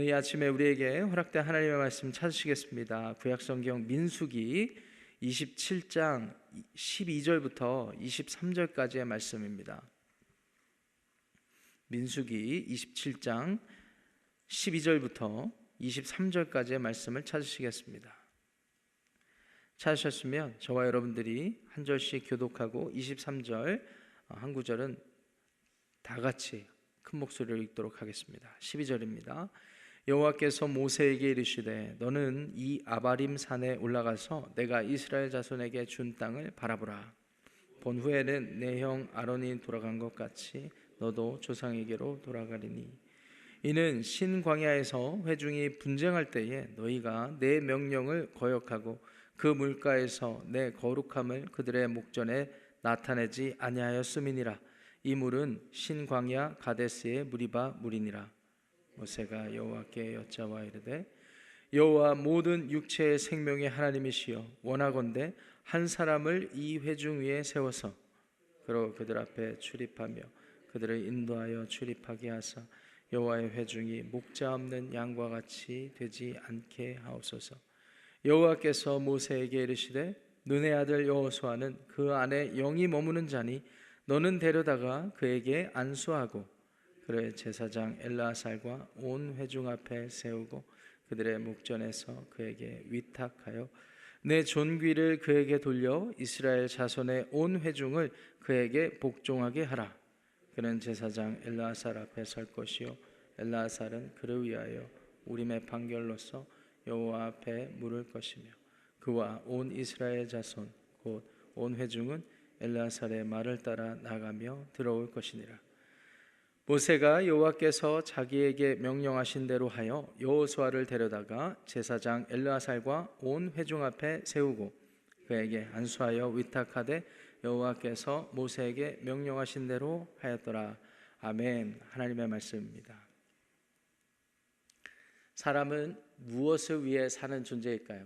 이 아침에 우리에게 허락된 하나님의 말씀 찾으시겠습니다. 구약성경 민수기 27장 12절부터 23절까지의 말씀입니다. 민수기 27장 12절부터 23절까지의 말씀을 찾으시겠습니다. 찾으셨으면 저와 여러분들이 한 절씩 교독하고 23절 한 구절은 다 같이 큰 목소리로 읽도록 하겠습니다. 12절입니다. 여호와께서 모세에게 이르시되 너는 이 아바림 산에 올라가서 내가 이스라엘 자손에게 준 땅을 바라보라. 본 후에는 내 형 아론이 돌아간 것 같이 너도 조상에게로 돌아가리니 이는 신광야에서 회중이 분쟁할 때에 너희가 내 명령을 거역하고 그 물가에서 내 거룩함을 그들의 목전에 나타내지 아니하였음이니라. 이 물은 신광야 가데스의 무리바 물이니라. 모세가 여호와께 여짜와 이르되 여호와 모든 육체의 생명의 하나님이시여 원하건대 한 사람을 이 회중 위에 세워서 그로 그들 앞에 출입하며 그들을 인도하여 출입하게 하사 여호와의 회중이 목자 없는 양과 같이 되지 않게 하옵소서. 여호와께서 모세에게 이르시되 눈의 아들 여호수아는 그 안에 영이 머무는 자니 너는 데려다가 그에게 안수하고 그를 제사장 엘르아살과 온 회중 앞에 세우고 그들의 목전에서 그에게 위탁하여 내 존귀를 그에게 돌려 이스라엘 자손의 온 회중을 그에게 복종하게 하라. 그는 제사장 엘르아살 앞에 설 것이요 엘르아살은 그를 위하여 우림의 판결로서 여호와 앞에 물을 것이며 그와 온 이스라엘 자손 곧 온 회중은 엘르아살의 말을 따라 나가며 들어올 것이니라. 모세가 여호와께서 자기에게 명령하신 대로 하여 여호수아를 데려다가 제사장 엘르아살과 온 회중 앞에 세우고 그에게 안수하여 위탁하되 여호와께서 모세에게 명령하신 대로 하였더라. 아멘. 하나님의 말씀입니다. 사람은 무엇을 위해 사는 존재일까요?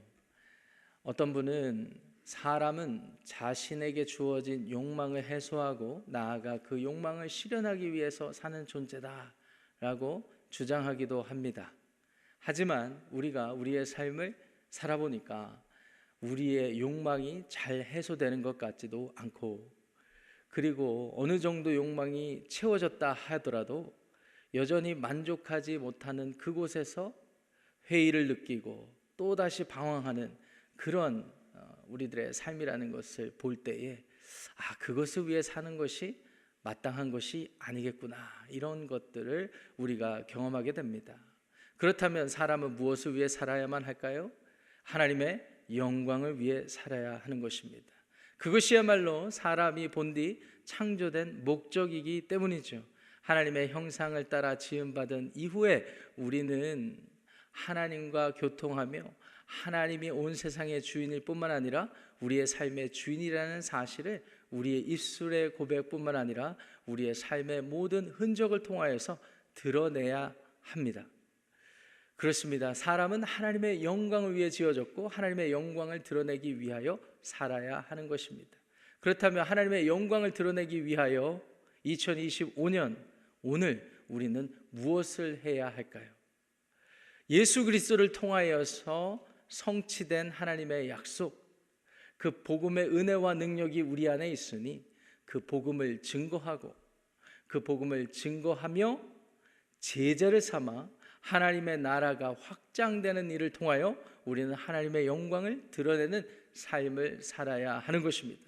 어떤 분은 사람은 자신에게 주어진 욕망을 해소하고 나아가 그 욕망을 실현하기 위해서 사는 존재다라고 주장하기도 합니다. 하지만 우리가 우리의 삶을 살아보니까 우리의 욕망이 잘 해소되는 것 같지도 않고, 그리고 어느 정도 욕망이 채워졌다 하더라도 여전히 만족하지 못하는 그곳에서 회의를 느끼고 또다시 방황하는 그런 우리들의 삶이라는 것을 볼 때에 그것을 위해 사는 것이 마땅한 것이 아니겠구나, 이런 것들을 우리가 경험하게 됩니다. 그렇다면 사람은 무엇을 위해 살아야만 할까요? 하나님의 영광을 위해 살아야 하는 것입니다. 그것이야말로 사람이 본디 창조된 목적이기 때문이죠. 하나님의 형상을 따라 지음받은 이후에 우리는 하나님과 교통하며 하나님이 온 세상의 주인일 뿐만 아니라 우리의 삶의 주인이라는 사실을 우리의 입술의 고백뿐만 아니라 우리의 삶의 모든 흔적을 통하여서 드러내야 합니다. 그렇습니다. 사람은 하나님의 영광을 위해 지어졌고 하나님의 영광을 드러내기 위하여 살아야 하는 것입니다. 그렇다면 하나님의 영광을 드러내기 위하여 2025년 오늘 우리는 무엇을 해야 할까요? 예수 그리스도를 통하여서 성취된 하나님의 약속, 그 복음의 은혜와 능력이 우리 안에 있으니 그 복음을 증거하고 그 복음을 증거하며 제자를 삼아 하나님의 나라가 확장되는 일을 통하여 우리는 하나님의 영광을 드러내는 삶을 살아야 하는 것입니다.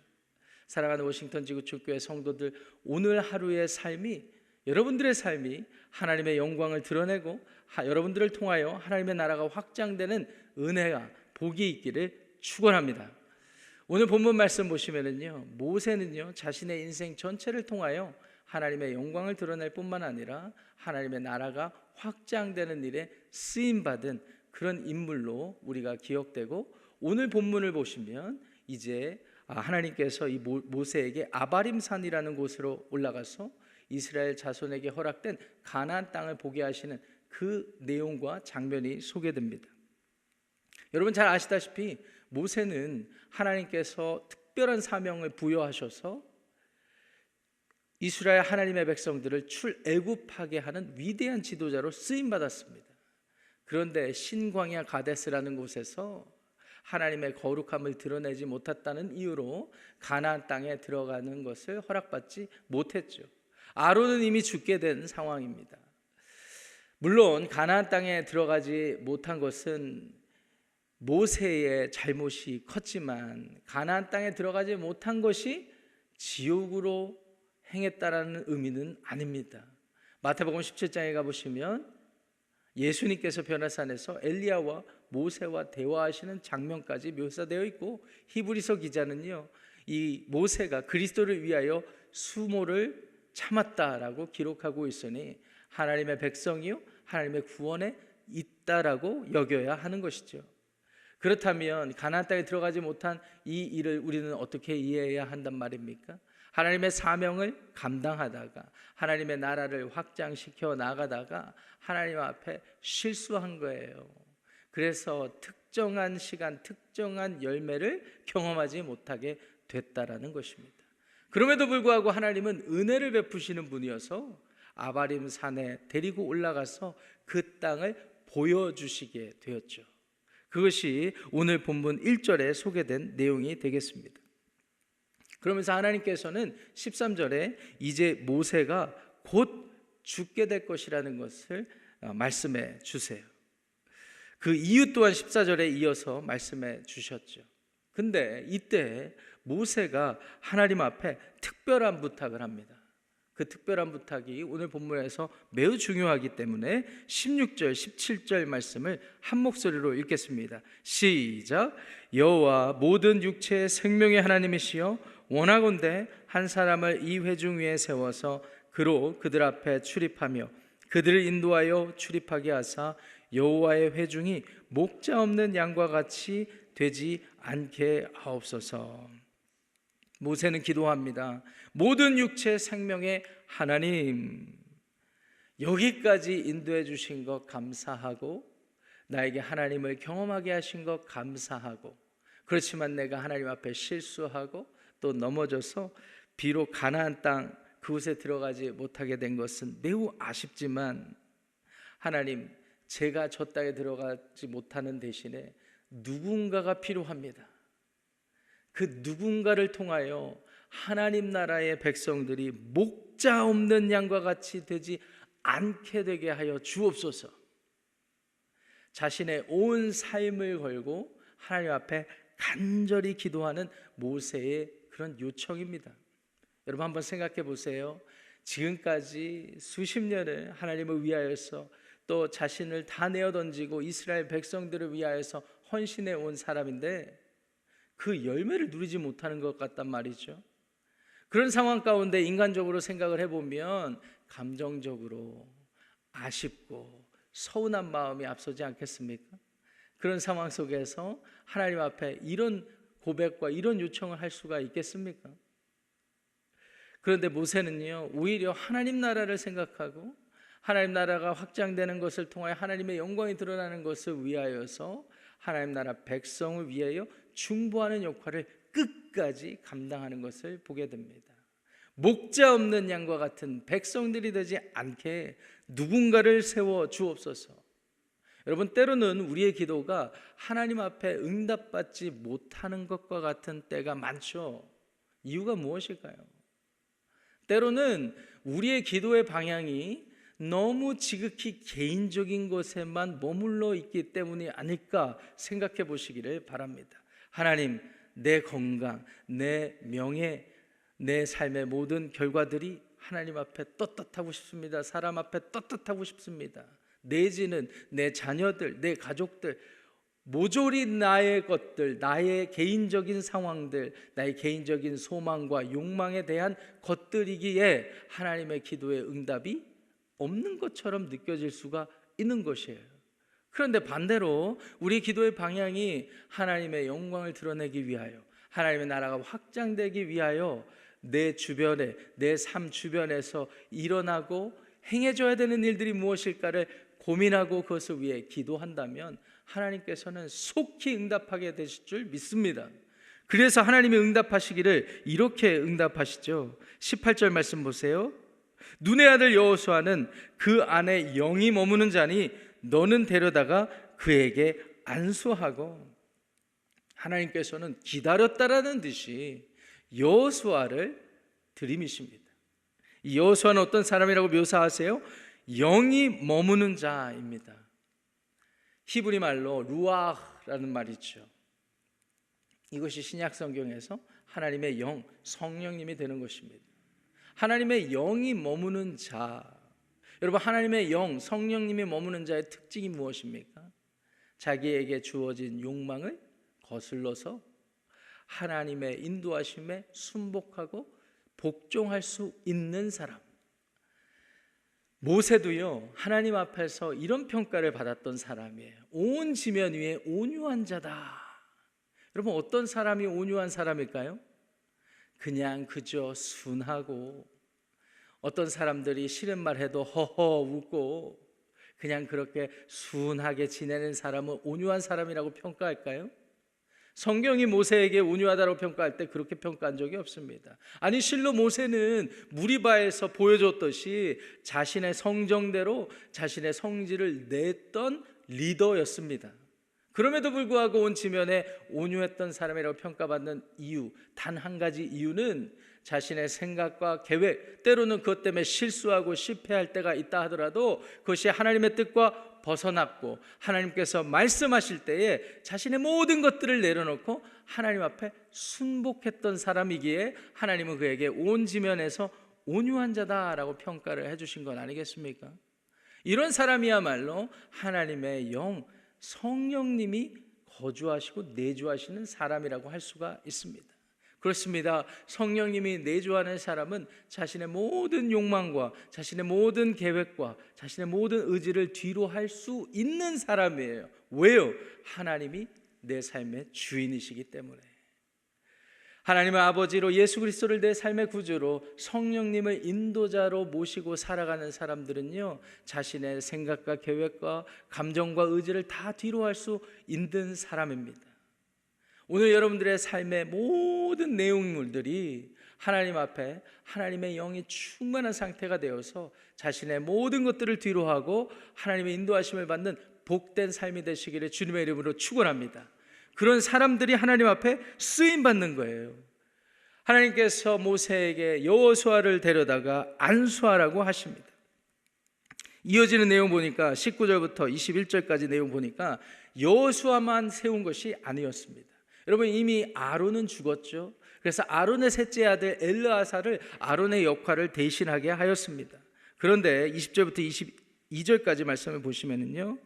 사랑하는 워싱턴 지구촌교회 성도들, 오늘 하루의 삶이, 여러분들의 삶이 하나님의 영광을 드러내고 여러분들을 통하여 하나님의 나라가 확장되는 은혜가 복이 있기를 축원합니다. 오늘 본문 말씀 보시면은요, 모세는요 자신의 인생 전체를 통하여 하나님의 영광을 드러낼 뿐만 아니라 하나님의 나라가 확장되는 일에 쓰임받은 그런 인물로 우리가 기억되고, 오늘 본문을 보시면 이제 하나님께서 이 모세에게 아바림산이라는 곳으로 올라가서 이스라엘 자손에게 허락된 가나안 땅을 보게 하시는 그 내용과 장면이 소개됩니다. 여러분 잘 아시다시피 모세는 하나님께서 특별한 사명을 부여하셔서 이스라엘 하나님의 백성들을 출애굽하게 하는 위대한 지도자로 쓰임 받았습니다. 그런데 신광야 가데스라는 곳에서 하나님의 거룩함을 드러내지 못했다는 이유로 가나안 땅에 들어가는 것을 허락받지 못했죠. 아론은 이미 죽게 된 상황입니다. 물론 가나안 땅에 들어가지 못한 것은 모세의 잘못이 컸지만 가나안 땅에 들어가지 못한 것이 지옥으로 행했다라는 의미는 아닙니다. 마태복음 17장에 가보시면 예수님께서 변화산에서 엘리야와 모세와 대화하시는 장면까지 묘사되어 있고, 히브리서 기자는요, 이 모세가 그리스도를 위하여 수모를 참았다라고 기록하고 있으니 하나님의 백성이요 하나님의 구원에 있다라고 여겨야 하는 것이죠. 그렇다면 가나안 땅에 들어가지 못한 이 일을 우리는 어떻게 이해해야 한단 말입니까? 하나님의 사명을 감당하다가 하나님의 나라를 확장시켜 나가다가 하나님 앞에 실수한 거예요. 그래서 특정한 시간, 특정한 열매를 경험하지 못하게 됐다라는 것입니다. 그럼에도 불구하고 하나님은 은혜를 베푸시는 분이어서 아바림 산에 데리고 올라가서 그 땅을 보여주시게 되었죠. 그것이 오늘 본문 1절에 소개된 내용이 되겠습니다. 그러면서 하나님께서는 13절에 이제 모세가 곧 죽게 될 것이라는 것을 말씀해 주세요. 그 이유 또한 14절에 이어서 말씀해 주셨죠. 근데 이때 모세가 하나님 앞에 특별한 부탁을 합니다. 그 특별한 부탁이 오늘 본문에서 매우 중요하기 때문에 16절, 17절 말씀을 한 목소리로 읽겠습니다. 시작. 여호와 모든 육체의 생명의 하나님이시여 원하건대 한 사람을 이 회중 위에 세워서 그로 그들 앞에 출입하며 그들을 인도하여 출입하게 하사 여호와의 회중이 목자 없는 양과 같이 되지 않게 하옵소서. 모세는 기도합니다. 모든 육체 생명의 하나님, 여기까지 인도해 주신 것 감사하고 나에게 하나님을 경험하게 하신 것 감사하고, 그렇지만 내가 하나님 앞에 실수하고 또 넘어져서 비록 가나안 땅 그곳에 들어가지 못하게 된 것은 매우 아쉽지만, 하나님, 제가 저 땅에 들어가지 못하는 대신에 누군가가 필요합니다. 그 누군가를 통하여 하나님 나라의 백성들이 목자 없는 양과 같이 되지 않게 되게 하여 주옵소서. 자신의 온 삶을 걸고 하나님 앞에 간절히 기도하는 모세의 그런 요청입니다. 여러분 한번 생각해 보세요. 지금까지 수십 년을 하나님을 위하여서 또 자신을 다 내어 던지고 이스라엘 백성들을 위하여서 헌신해 온 사람인데 그 열매를 누리지 못하는 것 같단 말이죠. 그런 상황 가운데 인간적으로 생각을 해보면 감정적으로 아쉽고 서운한 마음이 앞서지 않겠습니까? 그런 상황 속에서 하나님 앞에 이런 고백과 이런 요청을 할 수가 있겠습니까? 그런데 모세는요, 오히려 하나님 나라를 생각하고 하나님 나라가 확장되는 것을 통하여 하나님의 영광이 드러나는 것을 위하여서 하나님 나라 백성을 위하여 중보하는 역할을 끝까지 감당하는 것을 보게 됩니다. 목자 없는 양과 같은 백성들이 되지 않게 누군가를 세워 주옵소서. 여러분, 때로는 우리의 기도가 하나님 앞에 응답받지 못하는 것과 같은 때가 많죠. 이유가 무엇일까요? 때로는 우리의 기도의 방향이 너무 지극히 개인적인 것에만 머물러 있기 때문이 아닐까 생각해 보시기를 바랍니다. 하나님, 내 건강, 내 명예, 내 삶의 모든 결과들이 하나님 앞에 떳떳하고 싶습니다. 사람 앞에 떳떳하고 싶습니다. 내지는 내 자녀들, 내 가족들, 모조리 나의 것들, 나의 개인적인 상황들, 나의 개인적인 소망과 욕망에 대한 것들이기에 하나님의 기도의 응답이 없는 것처럼 느껴질 수가 있는 것이에요. 그런데 반대로 우리 기도의 방향이 하나님의 영광을 드러내기 위하여, 하나님의 나라가 확장되기 위하여 내 주변에, 내 삶 주변에서 일어나고 행해져야 되는 일들이 무엇일까를 고민하고 그것을 위해 기도한다면 하나님께서는 속히 응답하게 되실 줄 믿습니다. 그래서 하나님이 응답하시기를 이렇게 응답하시죠. 18절 말씀 보세요. 눈의 아들 여호수아는 그 안에 영이 머무는 자니 너는 데려다가 그에게 안수하고. 하나님께서는 기다렸다라는 듯이 여호수아를 들이미십니다. 이 여호수아는 어떤 사람이라고 묘사하세요? 영이 머무는 자입니다. 히브리 말로 루아흐라는 말이죠. 이것이 신약 성경에서 하나님의 영, 성령님이 되는 것입니다. 하나님의 영이 머무는 자. 여러분, 하나님의 영, 성령님이 머무는 자의 특징이 무엇입니까? 자기에게 주어진 욕망을 거슬러서 하나님의 인도하심에 순복하고 복종할 수 있는 사람. 모세도요, 하나님 앞에서 이런 평가를 받았던 사람이에요. 온 지면 위에 온유한 자다. 여러분, 어떤 사람이 온유한 사람일까요? 그냥 그저 순하고, 어떤 사람들이 싫은 말 해도 허허 웃고 그냥 그렇게 순하게 지내는 사람은 온유한 사람이라고 평가할까요? 성경이 모세에게 온유하다고 평가할 때 그렇게 평가한 적이 없습니다. 아니, 실로 모세는 무리바에서 보여줬듯이 자신의 성정대로 자신의 성질을 냈던 리더였습니다. 그럼에도 불구하고 온 지면에 온유했던 사람이라고 평가받는 이유, 단 한 가지 이유는 자신의 생각과 계획, 때로는 그것 때문에 실수하고 실패할 때가 있다 하더라도 그것이 하나님의 뜻과 벗어났고 하나님께서 말씀하실 때에 자신의 모든 것들을 내려놓고 하나님 앞에 순복했던 사람이기에 하나님은 그에게 온 지면에서 온유한 자다라고 평가를 해주신 건 아니겠습니까? 이런 사람이야말로 하나님의 영, 성령님이 거주하시고 내주하시는 사람이라고 할 수가 있습니다. 그렇습니다. 성령님이 내주하는 사람은 자신의 모든 욕망과 자신의 모든 계획과 자신의 모든 의지를 뒤로 할 수 있는 사람이에요. 왜요? 하나님이 내 삶의 주인이시기 때문에. 하나님의 아버지로 예수 그리스도를 내 삶의 구주로 성령님을 인도자로 모시고 살아가는 사람들은요, 자신의 생각과 계획과 감정과 의지를 다 뒤로 할 수 있는 사람입니다. 오늘 여러분들의 삶의 모든 내용물들이 하나님 앞에 하나님의 영이 충만한 상태가 되어서 자신의 모든 것들을 뒤로 하고 하나님의 인도하심을 받는 복된 삶이 되시기를 주님의 이름으로 축원합니다. 그런 사람들이 하나님 앞에 쓰임 받는 거예요. 하나님께서 모세에게 여호수아를 데려다가 안수하라고 하십니다. 이어지는 내용 보니까 19절부터 21절까지 내용 보니까 여호수아만 세운 것이 아니었습니다. 여러분, 이미 아론은 죽었죠. 그래서 아론의 셋째 아들 엘르아사를 아론의 역할을 대신하게 하였습니다. 그런데 20절부터 22절까지 말씀을 보시면은요,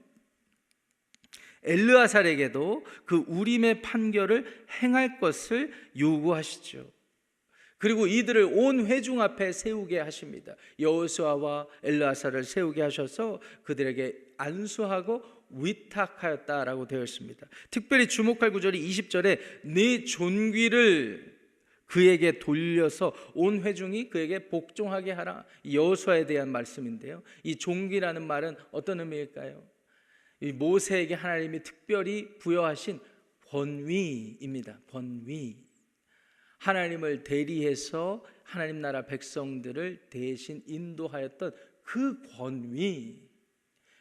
엘르아살에게도 그 우림의 판결을 행할 것을 요구하시죠. 그리고 이들을 온 회중 앞에 세우게 하십니다. 여호수아와 엘르아살을 세우게 하셔서 그들에게 안수하고 위탁하였다라고 되어 있습니다. 특별히 주목할 구절이 20절에 네 존귀를 그에게 돌려서 온 회중이 그에게 복종하게 하라. 여호수아에 대한 말씀인데요, 이 존귀라는 말은 어떤 의미일까요? 이 모세에게 하나님이 특별히 부여하신 권위입니다. 권위. 하나님을 대리해서 하나님 나라 백성들을 대신 인도하였던 그 권위.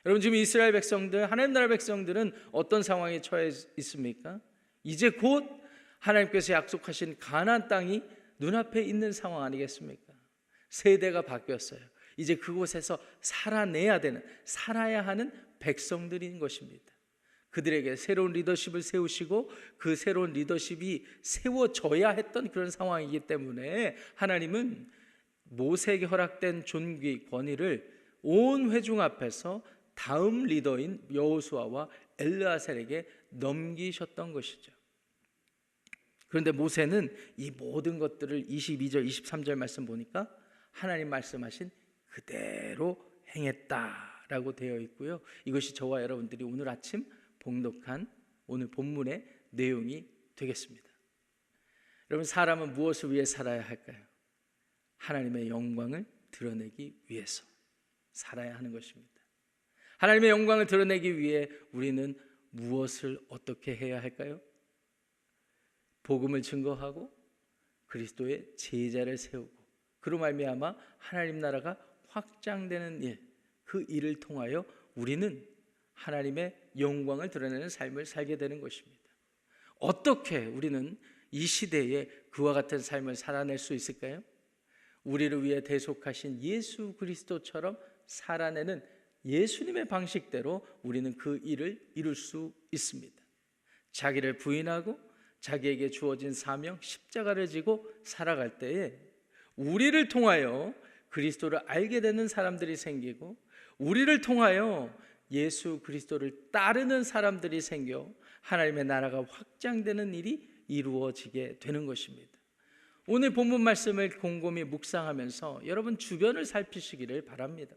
여러분, 지금 이스라엘 백성들, 하나님 나라 백성들은 어떤 상황에 처해 있습니까? 이제 곧 하나님께서 약속하신 가나안 땅이 눈앞에 있는 상황 아니겠습니까? 세대가 바뀌었어요. 이제 그곳에서 살아내야 되는, 살아야 하는 백성들인 것입니다. 그들에게 새로운 리더십을 세우시고 그 새로운 리더십이 세워져야 했던 그런 상황이기 때문에 하나님은 모세에게 허락된 존귀, 권위를 온 회중 앞에서 다음 리더인 여호수아와 엘르아살에게 넘기셨던 것이죠. 그런데 모세는 이 모든 것들을 22절, 23절 말씀 보니까 하나님 말씀하신 그대로 행했다라고 되어 있고요, 이것이 저와 여러분들이 오늘 아침 봉독한 오늘 본문의 내용이 되겠습니다. 여러분, 사람은 무엇을 위해 살아야 할까요? 하나님의 영광을 드러내기 위해서 살아야 하는 것입니다. 하나님의 영광을 드러내기 위해 우리는 무엇을 어떻게 해야 할까요? 복음을 증거하고 그리스도의 제자를 세우고 그로 말미암아 하나님 나라가 확장되는 일, 그 일을 통하여 우리는 하나님의 영광을 드러내는 삶을 살게 되는 것입니다. 어떻게 우리는 이 시대에 그와 같은 삶을 살아낼 수 있을까요? 우리를 위해 대속하신 예수 그리스도처럼 살아내는 예수님의 방식대로 우리는 그 일을 이룰 수 있습니다. 자기를 부인하고 자기에게 주어진 사명 십자가를 지고 살아갈 때에 우리를 통하여 그리스도를 알게 되는 사람들이 생기고, 우리를 통하여 예수 그리스도를 따르는 사람들이 생겨 하나님의 나라가 확장되는 일이 이루어지게 되는 것입니다. 오늘 본문 말씀을 곰곰이 묵상하면서 여러분 주변을 살피시기를 바랍니다.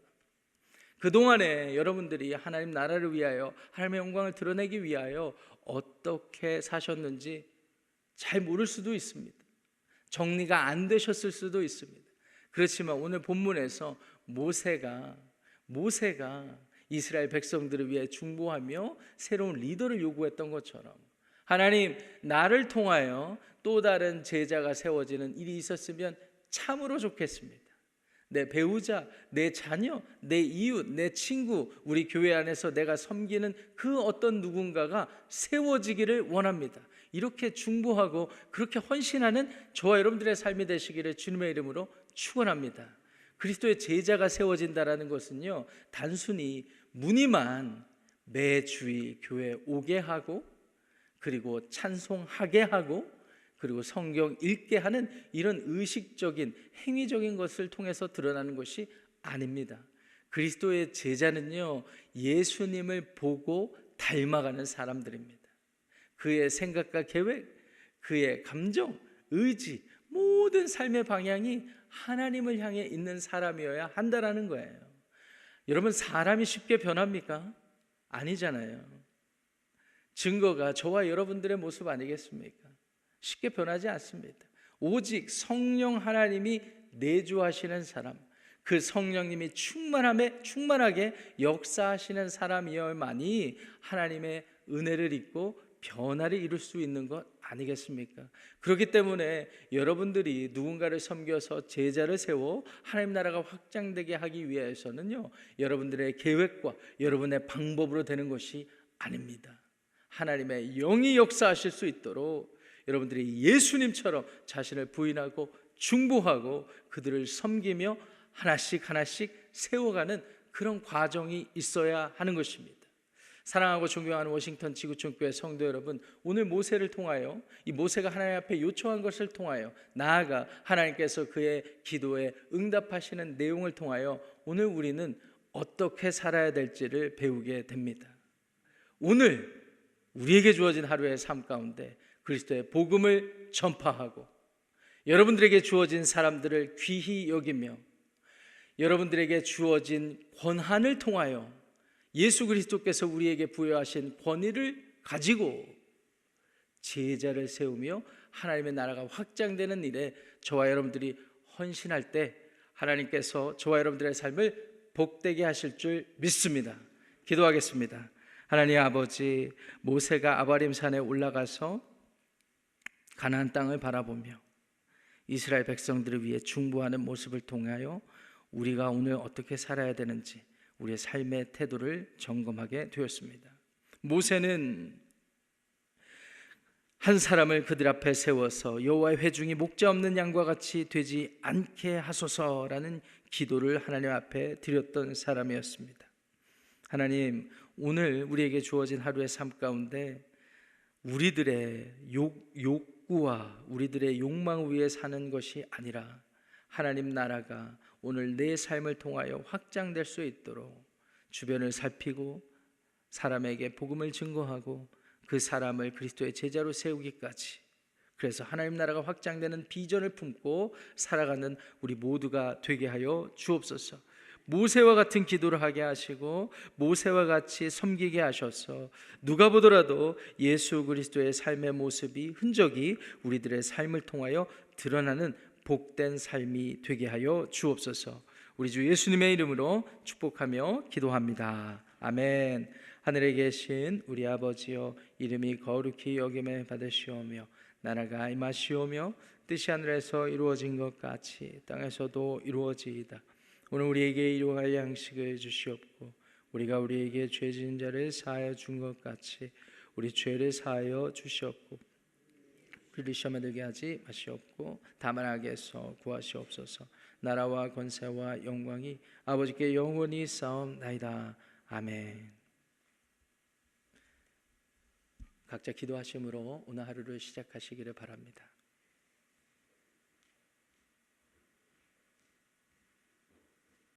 그동안에 여러분들이 하나님 나라를 위하여, 하나님의 영광을 드러내기 위하여 어떻게 사셨는지 잘 모를 수도 있습니다. 정리가 안 되셨을 수도 있습니다. 그렇지만 오늘 본문에서 모세가 이스라엘 백성들을 위해 중보하며 새로운 리더를 요구했던 것처럼, 하나님, 나를 통하여 또 다른 제자가 세워지는 일이 있었으면 참으로 좋겠습니다. 내 배우자, 내 자녀, 내 이웃, 내 친구, 우리 교회 안에서 내가 섬기는 그 어떤 누군가가 세워지기를 원합니다. 이렇게 중보하고 그렇게 헌신하는 저와 여러분들의 삶이 되시기를 주님의 이름으로 축원합니다. 그리스도의 제자가 세워진다라는 것은요, 단순히 무늬만 매주일 교회에 오게 하고, 그리고 찬송하게 하고, 그리고 성경 읽게 하는 이런 의식적인 행위적인 것을 통해서 드러나는 것이 아닙니다. 그리스도의 제자는요, 예수님을 보고 닮아가는 사람들입니다. 그의 생각과 계획, 그의 감정, 의지, 모든 삶의 방향이 하나님을 향해 있는 사람이어야 한다라는 거예요. 여러분, 사람이 쉽게 변합니까? 아니잖아요. 증거가 저와 여러분들의 모습 아니겠습니까? 쉽게 변하지 않습니다. 오직 성령 하나님이 내주하시는 사람, 그 성령님이 충만하게 역사하시는 사람이어야만이 하나님의 은혜를 입고 변화를 이룰 수 있는 것 아니겠습니까? 그렇기 때문에 여러분들이 누군가를 섬겨서 제자를 세워 하나님 나라가 확장되게 하기 위해서는요, 여러분들의 계획과 여러분의 방법으로 되는 것이 아닙니다. 하나님의 영이 역사하실 수 있도록 여러분들이 예수님처럼 자신을 부인하고 중보하고 그들을 섬기며 하나씩 세워가는 그런 과정이 있어야 하는 것입니다. 사랑하고 존경하는 워싱턴 지구촌교회 성도 여러분, 오늘 모세를 통하여, 이 모세가 하나님 앞에 요청한 것을 통하여, 나아가 하나님께서 그의 기도에 응답하시는 내용을 통하여 오늘 우리는 어떻게 살아야 될지를 배우게 됩니다. 오늘 우리에게 주어진 하루의 삶 가운데 그리스도의 복음을 전파하고, 여러분들에게 주어진 사람들을 귀히 여기며, 여러분들에게 주어진 권한을 통하여 예수 그리스도께서 우리에게 부여하신 권위를 가지고 제자를 세우며 하나님의 나라가 확장되는 일에 저와 여러분들이 헌신할 때 하나님께서 저와 여러분들의 삶을 복되게 하실 줄 믿습니다. 기도하겠습니다. 하나님 아버지, 모세가 아바림 산에 올라가서 가나안 땅을 바라보며 이스라엘 백성들을 위해 중보하는 모습을 통하여 우리가 오늘 어떻게 살아야 되는지 우리의 삶의 태도를 점검하게 되었습니다. 모세는 한 사람을 그들 앞에 세워서 여호와의 회중이 목자 없는 양과 같이 되지 않게 하소서라는 기도를 하나님 앞에 드렸던 사람이었습니다. 하나님, 오늘 우리에게 주어진 하루의 삶 가운데 우리들의 욕구와 우리들의 욕망 위에 사는 것이 아니라 하나님 나라가 오늘 내 삶을 통하여 확장될 수 있도록 주변을 살피고 사람에게 복음을 증거하고 그 사람을 그리스도의 제자로 세우기까지, 그래서 하나님 나라가 확장되는 비전을 품고 살아가는 우리 모두가 되게 하여 주옵소서. 모세와 같은 기도를 하게 하시고 모세와 같이 섬기게 하셔서 누가 보더라도 예수 그리스도의 삶의 모습이, 흔적이 우리들의 삶을 통하여 드러나는 복된 삶이 되게 하여 주옵소서. 우리 주 예수님의 이름으로 축복하며 기도합니다. 아멘. 하늘에 계신 우리 아버지여, 이름이 거룩히 여김을 받으시오며 나라가 임하시오며 뜻이 하늘에서 이루어진 것 같이 땅에서도 이루어지이다. 오늘 우리에게 일용할 양식을 주시옵고 우리가 우리에게 죄 지은 자를 사하여 준 것 같이 우리 죄를 사하여 주시옵고 우리를 시험에 들게 하지 마시옵고 다만 악에서 구하시옵소서. 나라와 권세와 영광이 아버지께 영원히 싸움나이다. 아멘. 각자 기도하심으로 오늘 하루를 시작하시기를 바랍니다.